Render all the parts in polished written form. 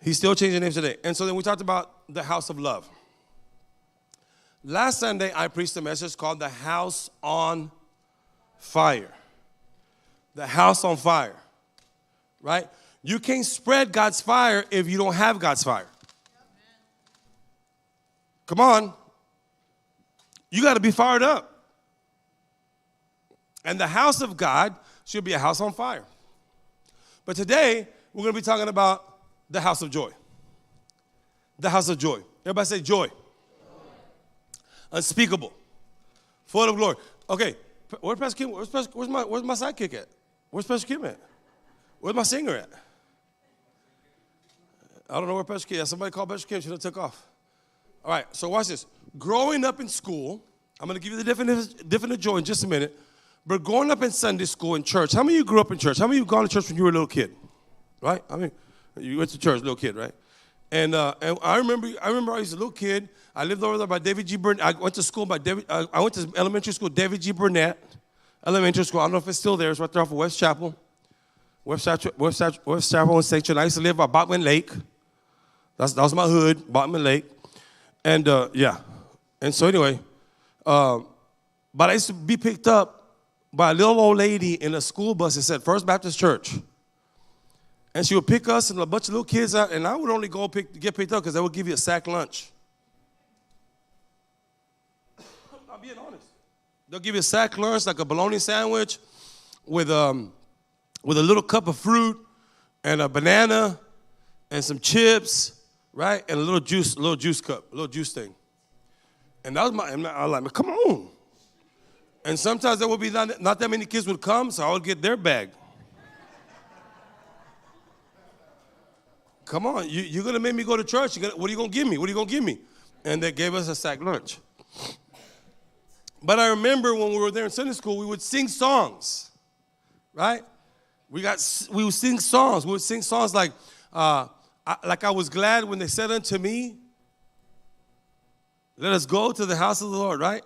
He's still changing names today. And so then we talked about the house of love. Last Sunday, I preached a message called The House on Fire. The house on fire, right? You can't spread God's fire if you don't have God's fire. Come on. You got to be fired up. And the house of God should be a house on fire. But today, we're going to be talking about the house of joy. The house of joy. Everybody say joy. Unspeakable. Full of glory. Okay, where's Pastor Kim? Where's my sidekick at? Where's Pastor Kim at? Where's my singer at? I don't know where Pastor Kim is. Somebody called Pastor Kim. She done took off. All right, so watch this. Growing up in school, I'm going to give you the definition of joy in just a minute. But growing up in Sunday school and church, how many of you grew up in church? How many of you gone to church when you were a little kid? Right? I mean, you went to church, little kid, right? And I remember I was a little kid. I lived over there by David G. Burnett. I went to school by I went to elementary school, David G. Burnett Elementary School. I don't know if it's still there. It's right there off of West Chapel. West Chapel and St. John. I used to live by Botman Lake. That was my hood, Botman Lake. And, yeah. And so anyway, but I used to be picked up by a little old lady in a school bus that said First Baptist Church. And she would pick us and a bunch of little kids out, and I would only go get picked up because they would give you a sack lunch. I'm being honest. They'll give you a sack lunch, like a bologna sandwich with a little cup of fruit and a banana and some chips, right? And a little juice cup, a little juice thing. And that was I was like, come on. And sometimes there would be not that many kids would come, so I would get their bag. Come on, you're going to make me go to church. What are you going to give me? What are you going to give me? And they gave us a sack lunch. But I remember when we were there in Sunday school, we would sing songs, right? We would sing songs. We would sing songs like I was glad when they said unto me, let us go to the house of the Lord, right?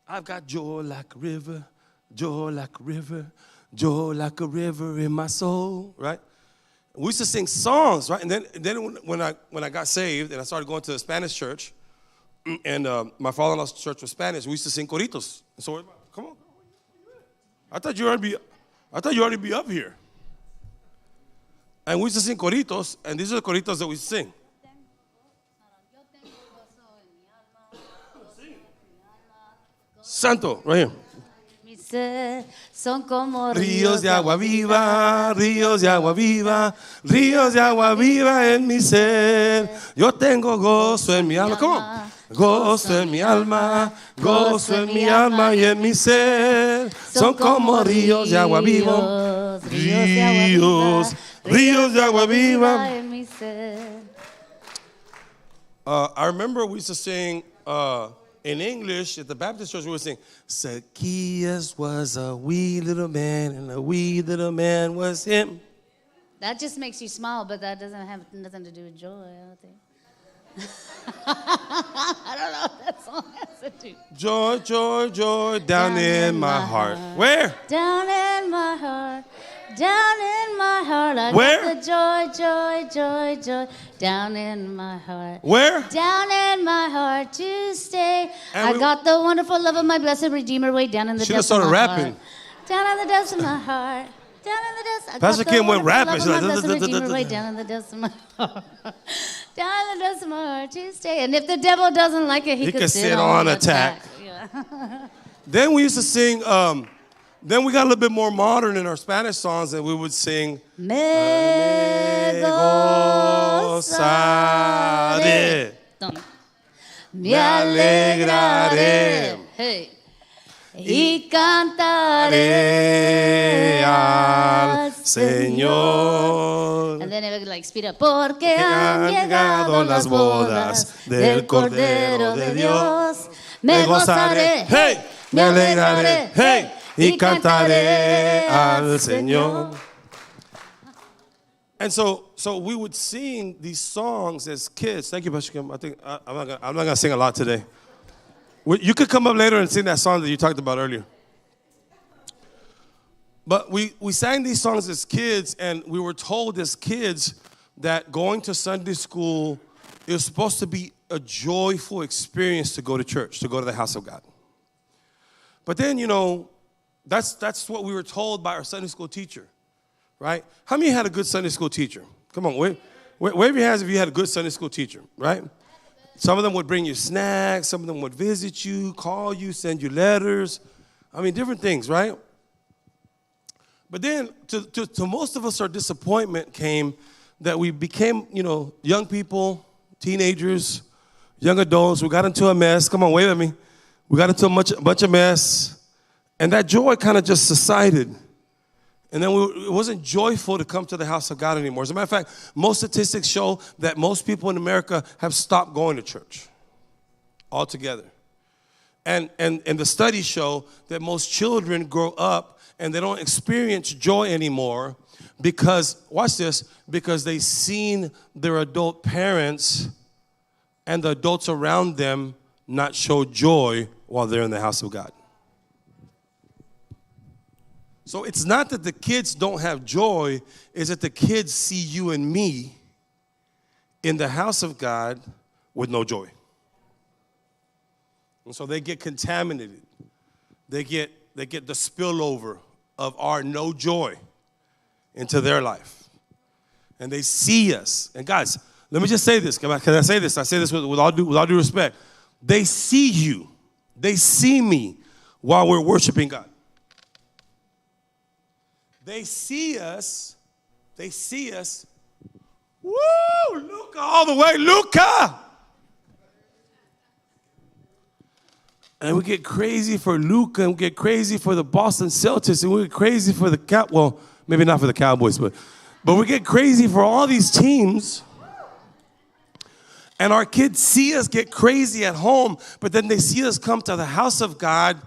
I've got joy like a river, joy like a river, joy like a river in my soul, right? We used to sing songs, right? And then when I got saved and I started going to a Spanish church, and my father-in-law's church was Spanish, we used to sing coritos. And so, come on, I thought you already be up here. And we used to sing coritos, and these are the coritos that we sing. Santo, right here. Son como ríos de agua viva, ríos de agua viva, ríos de agua viva en mi ser. Yo tengo gozo en mi alma. Come on. Gozo en mi alma, gozo en mi alma y en mi ser. Son como ríos de agua viva, ríos de agua viva en mi ser. I remember we used to sing in English, at the Baptist church, we would sing, Zacchaeus was a wee little man, and a wee little man was him. That just makes you smile, but that doesn't have nothing to do with joy, I don't think. I don't know what that song has to do. Joy, joy, joy, down in my heart. Where? Down in my heart. Down in my heart. I Where? got the joy, joy, joy, joy. Down in my heart. Where? Down in my heart to stay. I got the wonderful love of my blessed Redeemer way down in the depths of my rapping. heart. Down in the depths of my heart. Down in the depths. Pastor Kim went rapping. She's like, way down in the depths of my heart. Down in the depths of my heart to stay. And if the devil doesn't like it, he could sit on attack. Yeah. Then we used to sing, then we got a little bit more modern in our Spanish songs, and we would sing, Me gozaré. Me alegraré. Hey. Y cantaré al Señor. And then it would like speed up. Porque han llegado las bodas del Cordero de Dios. Me gozaré, hey, me alegraré, hey, y cantaré al Señor. And so we would sing these songs as kids. Thank you, Pastor Kim. I think I'm not gonna sing a lot today. You could come up later and sing that song that you talked about earlier. But we sang these songs as kids, and we were told as kids that going to Sunday school is supposed to be a joyful experience to go to church, to go to the house of God. But then, that's what we were told by our Sunday school teacher, right? How many had a good Sunday school teacher? Come on, wave your hands if you had a good Sunday school teacher, right? Some of them would bring you snacks. Some of them would visit you, call you, send you letters. Different things, right? But then to most of us, our disappointment came that we became, young people, teenagers, young adults. We got into a mess. Come on, wave at me. We got into a bunch of mess. And that joy kind of just subsided. And then it wasn't joyful to come to the house of God anymore. As a matter of fact, most statistics show that most people in America have stopped going to church altogether. And the studies show that most children grow up and they don't experience joy anymore because, watch this, because they've seen their adult parents and the adults around them not show joy while they're in the house of God. So it's not that the kids don't have joy, it's that the kids see you and me in the house of God with no joy. And so they get contaminated. They get the spillover of our no joy into their life. And they see us. And guys, let me just say this. Can I say this? I say this with all due respect. They see you. They see me while we're worshiping God. They see us. Woo! Luca all the way, Luca! And we get crazy for Luca, and we get crazy for the Boston Celtics, and we get crazy for well, maybe not for the Cowboys, but we get crazy for all these teams. And our kids see us get crazy at home, but then they see us come to the house of God.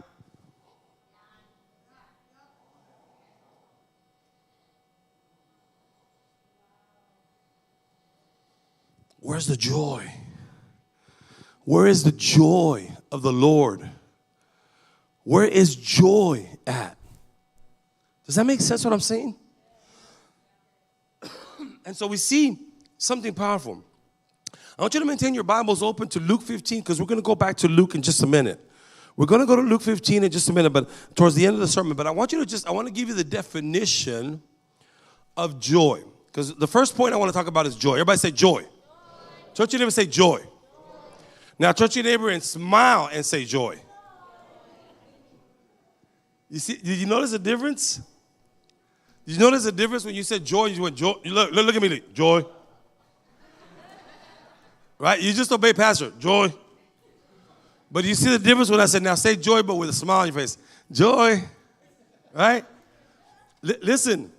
Where's the joy? Where is the joy of the Lord? Where is joy at? Does that make sense what I'm saying? And so we see something powerful. I want you to maintain your Bibles open to Luke 15 because we're going to go back to Luke in just a minute. We're going to go to Luke 15 in just a minute, but towards the end of the sermon. But I want to give you the definition of joy. Because the first point I want to talk about is joy. Everybody say joy. Touch your neighbor and say joy. Now touch your neighbor and smile and say joy. You see, did you notice the difference? Did you notice the difference when you said joy? You went joy. Look at me, joy. Right? You just obey pastor, joy. But you see the difference when I said, now say joy, but with a smile on your face. Joy. Right? Listen,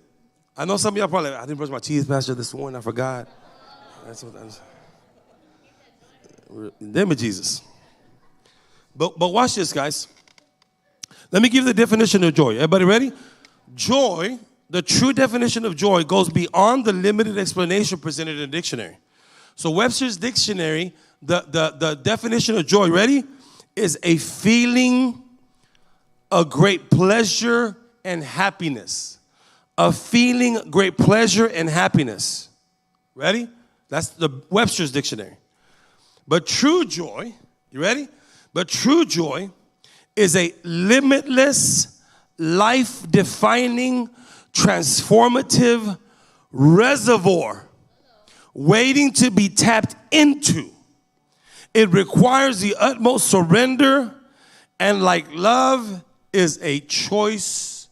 I know some of y'all probably, I didn't brush my teeth, pastor, this morning. I forgot. That's what I'm saying. In the name of Jesus. But watch this, guys. Let me give you the definition of joy. Everybody ready? Joy, the true definition of joy, goes beyond the limited explanation presented in the dictionary. So Webster's dictionary, the definition of joy, ready? Is a feeling of great pleasure and happiness. A feeling great pleasure and happiness. Ready? That's the Webster's dictionary. But true joy, you ready? But true joy is a limitless, life-defining, transformative reservoir waiting to be tapped into. It requires the utmost surrender, and like love, is a choice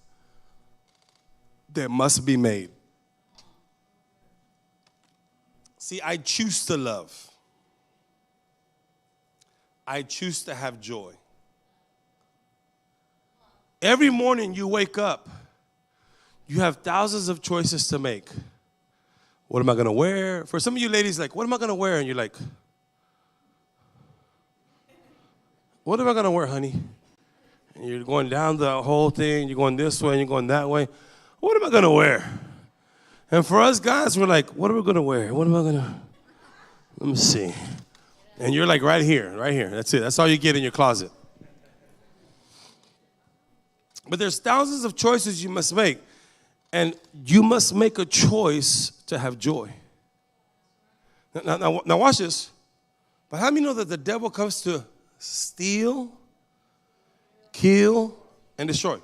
that must be made. See, I choose to love. I choose to have joy. Every morning you wake up, you have thousands of choices to make. What am I going to wear? For some of you ladies, like, what am I going to wear? And you're like, what am I going to wear, honey? And you're going down the whole thing. You're going this way and you're going that way. What am I going to wear? And for us guys, we're like, what are we going to wear? What am I going to? Let me see. And you're like right here. That's it. That's all you get in your closet. But there's thousands of choices you must make. And you must make a choice to have joy. Now watch this. But how many know that the devil comes to steal, kill, and destroy?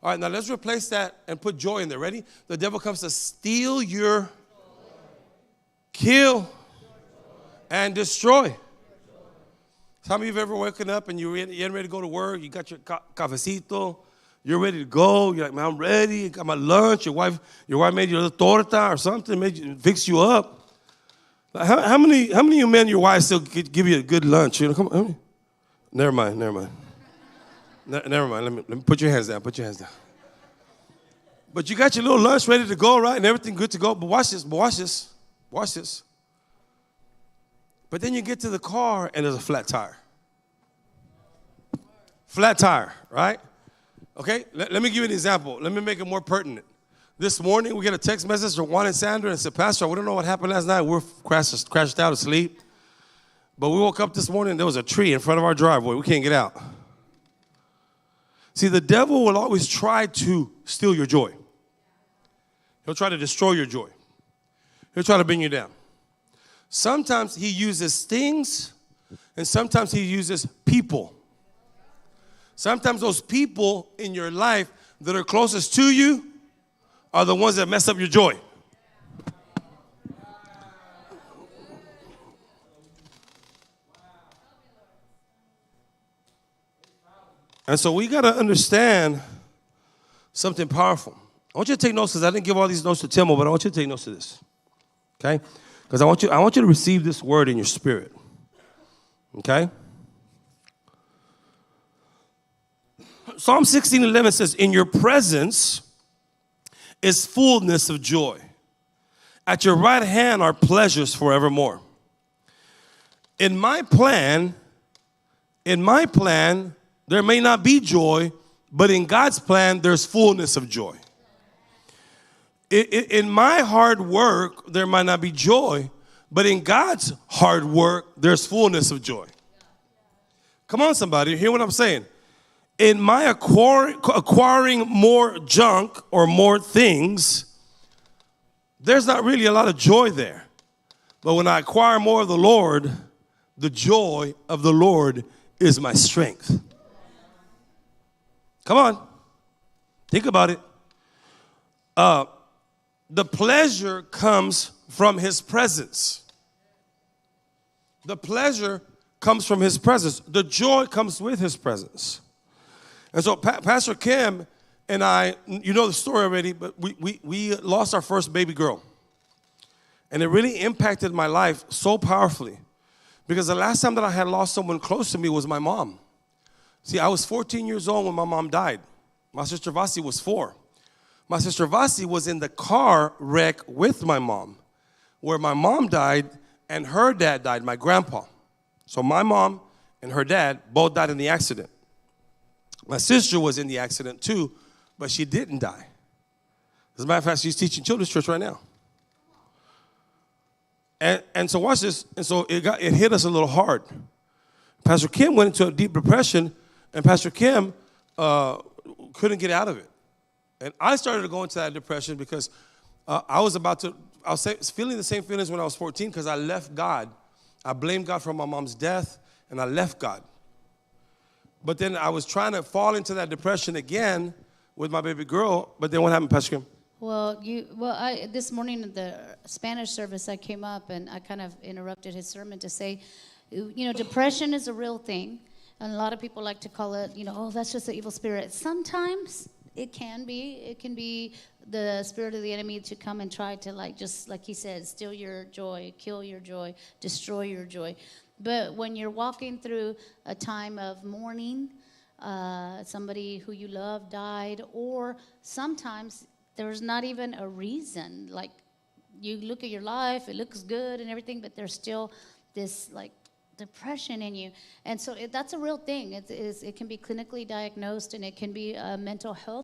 All right, now let's replace that and put joy in there. Ready? The devil comes to steal your, kill, and destroy. Some of you have ever woken up and you're getting ready to go to work. You got your cafecito. You're ready to go. You're like, man, I'm ready. I got my lunch. Your wife made you a little torta or something, fix you up. How many of you men, your wives still give you a good lunch? You know, come on. Never mind. Never mind. Let me put your hands down. Put your hands down. But you got your little lunch ready to go, right? And everything good to go. But watch this. But then you get to the car and there's a flat tire. Flat tire, right? Okay, let me give you an example. Let me make it more pertinent. This morning, we get a text message from Juan and Sandra and said, Pastor, we don't know what happened last night. We're crashed out of sleep. But we woke up this morning and there was a tree in front of our driveway. We can't get out. See, the devil will always try to steal your joy. He'll try to destroy your joy. He'll try to bring you down. Sometimes he uses things, and sometimes he uses people. Sometimes those people in your life that are closest to you are the ones that mess up your joy. And so we got to understand something powerful. I want you to take notes because I didn't give all these notes to Timo, but I want you to take notes of this. Okay? Because I want you to receive this word in your spirit. Okay? Psalm 16:11 says, in your presence is fullness of joy. At your right hand are pleasures forevermore. In my plan, there may not be joy, but in God's plan, there's fullness of joy. In my hard work, there might not be joy, but in God's hard work, there's fullness of joy. Come on, somebody, hear what I'm saying? In my acquiring more junk or more things, there's not really a lot of joy there. But when I acquire more of the Lord, the joy of the Lord is my strength. Come on. Think about it. The pleasure comes from his presence. The pleasure comes from his presence. The joy comes with his presence. And so Pastor Kim and I, you know the story already, but we lost our first baby girl. And it really impacted my life so powerfully. Because the last time that I had lost someone close to me was my mom. See, I was 14 years old when my mom died. My sister Vasi was 4. My sister Vasi was in the car wreck with my mom, where my mom died and her dad died, my grandpa. So my mom and her dad both died in the accident. My sister was in the accident too, but she didn't die. As a matter of fact, she's teaching children's church right now. And so watch this. And so it hit us a little hard. Pastor Kim went into a deep depression, and Pastor Kim couldn't get out of it. And I started to go into that depression because I was feeling the same feelings when I was 14 because I left God. I blamed God for my mom's death, and I left God. But then I was trying to fall into that depression again with my baby girl. But then what happened, Pastor Kim? Well, this morning at the Spanish service, I came up and I kind of interrupted his sermon to say, depression is a real thing. And a lot of people like to call it, oh, that's just the evil spirit. Sometimes it can be the spirit of the enemy to come and try to just like he said, steal your joy, kill your joy, destroy your joy. But when you're walking through a time of mourning, somebody who you love died, or sometimes there's not even a reason. Like you look at your life, it looks good and everything, but there's still this depression in you. And so that's a real thing. It can be clinically diagnosed, and it can be a mental health